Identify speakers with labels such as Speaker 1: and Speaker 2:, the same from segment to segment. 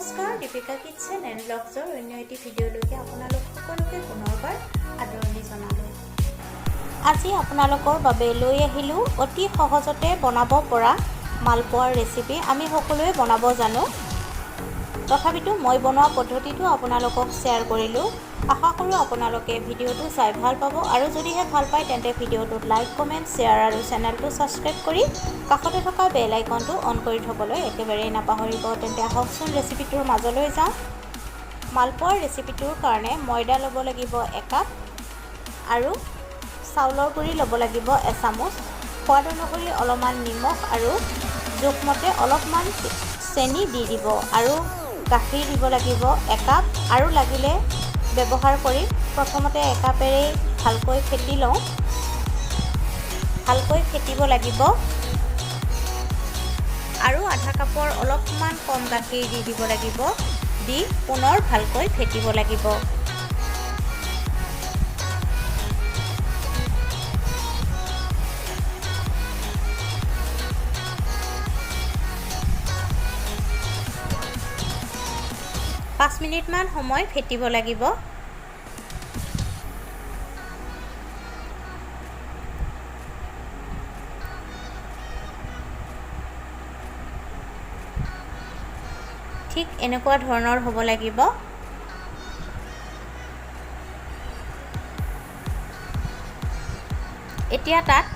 Speaker 1: নমস্কাৰ, Deepika kitchen and ব্লগছৰ অন্য এটি ভিডিঅ'লৈকে আপোনালোক সকলোকে পুনৰবাৰ আদৰণি জনালোঁ। আজি আপোনালোকৰ বাবে লৈ আহিলোঁ অতি সহজতে বনাব পৰা মালপোৱাৰ ৰেচিপি। আমি সকলোৱে বনাব জানো, তথাপিতো মই বনোৱা পদ্ধতিটো আপোনালোকক শ্বেয়াৰ কৰিলোঁ। আশা কৰোঁ আপোনালোকে ভিডিঅ'টো চাই ভাল পাব, আৰু যদিহে ভাল পায় তেন্তে ভিডিঅ'টোত লাইক, কমেণ্ট, শ্বেয়াৰ আৰু চেনেলটো ছাবস্ক্ৰাইব কৰি কাষতে থকা বেল আইকনটো অন কৰি থ'বলৈ একেবাৰেই নাপাহৰিব। তেন্তে আহকচোন ৰেচিপিটোৰ মাজলৈ যাওঁ। মালপোৱাৰ ৰেচিপিটোৰ কাৰণে ময়দা ল'ব লাগিব 1 কাপ আৰু চাউলৰ গুড়ি ল'ব লাগিব 1 চামুচ। সোৱাদ অনুসৰি অলপমান নিমখ আৰু জোখমতে অলপমান চেনি দি দিব, আৰু গাখীৰ দিব লাগিব 1 কাপ, আৰু লাগিলে ব্যৱহাৰ কৰি প্ৰথমতে 1 কাপেৰেই ভালকৈ ফেটি লওঁ। ভালকৈ ফেটিব লাগিব, আৰু আধা কাপৰ অলপমান কম গাখীৰ দি দিব লাগিব। দি পুনৰ ভালকৈ ফেটিব লাগিব। পাঁচ মিনিটমান সময় ফেটিব লাগিব। ঠিক এনেকুৱা ধৰণৰ হ'ব লাগিব। এতিয়া তাত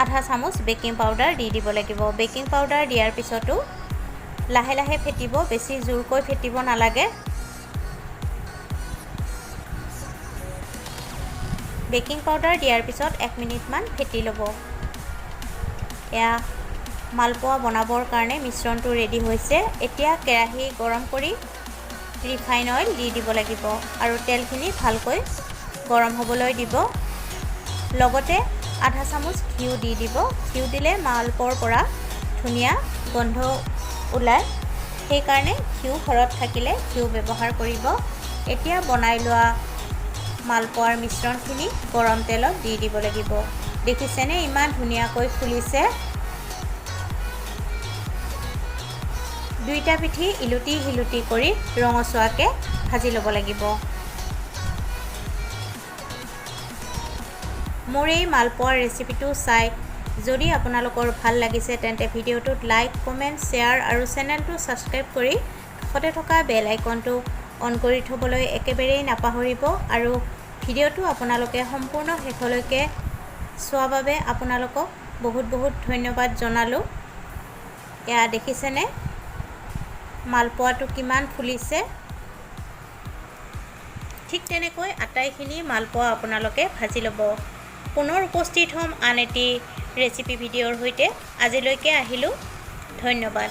Speaker 1: আধা চামুচ বেকিং পাউডাৰ দি দিব লাগিব। বেকিং পাউডাৰ দিয়াৰ পিছতো লাহে লাহে ফেটিব, বেছি জোৰকৈ ফেটিব নালাগে। বেকিং পাউডাৰ দিয়াৰ পিছত 1 মিনিটমান ফেটি ল'ব। এয়া মালপোৱা বনাবৰ কাৰণে মিশ্ৰণটো ৰেডি হৈছে। এতিয়া কেৰাহী গৰম কৰি ৰিফাইন অইল দি দিব লাগিব, আৰু তেলখিনি ভালকৈ গৰম হ'বলৈ দিব। লগতে আধা চামুচ ঘিউ দি দিব। ঘিউ দিলে মালপোৱাৰ পৰা ধুনীয়া গোন্ধ ওলায়, সেইকাৰণে ঘিউ ঘৰত থাকিলে ঘিউ ব্যৱহাৰ কৰিব। এতিয়া বনাই লোৱা মালপোৱাৰ মিশ্ৰণখিনি গৰম তেলত দি দিব লাগিব। দেখিছেনে ইমান ধুনীয়াকৈ ফুলিছে। দুইটা পিঠি ইলুটি শিলুটি কৰি ৰঙচুৱাকৈ ভাজি ল'ব লাগিব। মোৰ এই মালপোৱাৰ ৰেচিপিটো চাই যদি আপোনালোকৰ ভাল লাগিছে তেন্তে ভিডিঅ'টোত লাইক, কমেণ্ট, শ্বেয়াৰ আৰু চেনেলটো ছাবস্ক্ৰাইব কৰি কাষতে থকা বেল আইকনটো অন কৰি থ'বলৈ একেবাৰেই নাপাহৰিব। আৰু ভিডিঅ'টো আপোনালোকে সম্পূৰ্ণ শেষলৈকে চোৱাৰ বাবে আপোনালোকক বহুত বহুত ধন্যবাদ জনালোঁ। এয়া দেখিছেনে মালপোৱাটো কিমান ফুলিছে। ঠিক তেনেকৈ আটাইখিনি মালপোৱা আপোনালোকে ভাজি ল'ব। পুনৰ উপস্থিত হ'ম আন এটি ৰেচিপি ভিডিঅ'ৰ সৈতে। আজিলৈকে আহিলোঁ, ধন্যবাদ।